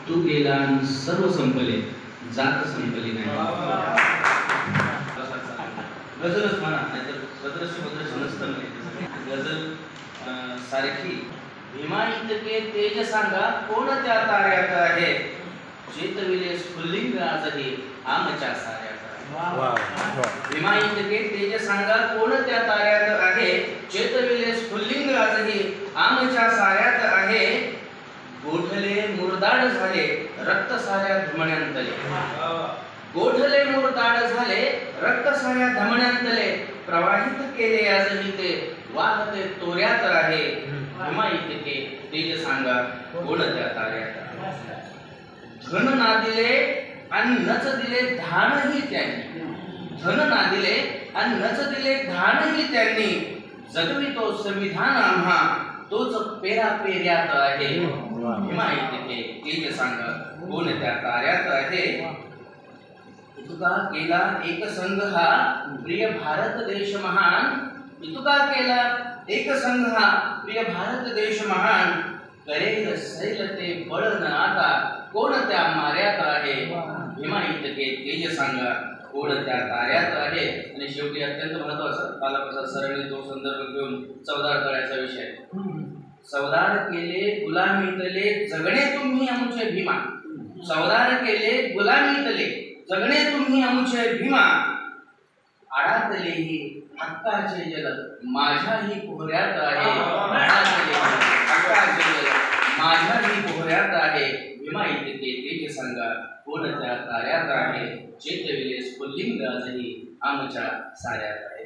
तू गेला आणि सर्व संपले, जात संपली नाही. गझलच म्हणा, नाहीतर भद्रश्य भद्रश्य नसतं नाही. गझल सारखी. भीमा इतके तेज सांगा कोण त्या ताऱ्यात आहे, चेतविले स्फुल्लिंग आजही आमच्या साऱ्यात. भीमा इतके तेज सांगा कोण त्या ताऱ्यात आहे, चेतविले स्फुल्लिंग आजही आमच्या साऱ्यात आहे. गोठले मुरदाड झाले रक्त साऱ्या धमण्यांतले, गोठले मुरदाड झाले रक्त साऱ्या धमण्यांतले. प्रवाहित केले आजही ते वाहते तोऱ्यात आहे. भीमा इतके तेज सांगा कोण त्या ताऱ्यात. धन ना दिले आणि नच दिले धानही त्यांनी, धन ना दिले आणि नच दिले धानही त्यांनी. जगवितो संविधान आम्हा तोच पेरा पेऱ्यात आहे. भीमा इतके तेज सांगा कोण त्या ताऱ्यात आहे. इतका केला एक संघ हा प्रिय भारत देश महान, इतका केला एक संघ हा प्रिय भारत देश महान. करेल सैल ते बळ न आता कोण त्या माऱ्यात आहे. भीमा इतके तेज सांगा कोण त्या ताऱ्यात आहे. आणि शेवटी अत्यंत महत्वाचा बालाप्रसाद सरांनी तो संदर्भ घेऊन चवदार तळ्याचा विषय. चवदार केले गुलामीतले जगणे तुम्ही आमचे भीमा, चवदार केले गुलामीतले जगणे तुम्ही आमचे भीमा. आडातलेही हक्काचे जल माझ्याही पोहऱ्यात आहे, हक्काचे जल माझ्याही पोहऱ्यात आहे. भीमा इतके तेज सांगा कोण त्या ताऱ्यात आहे, चेतविले स्फुल्लिंग आजही आमच्या साऱ्यात आहे.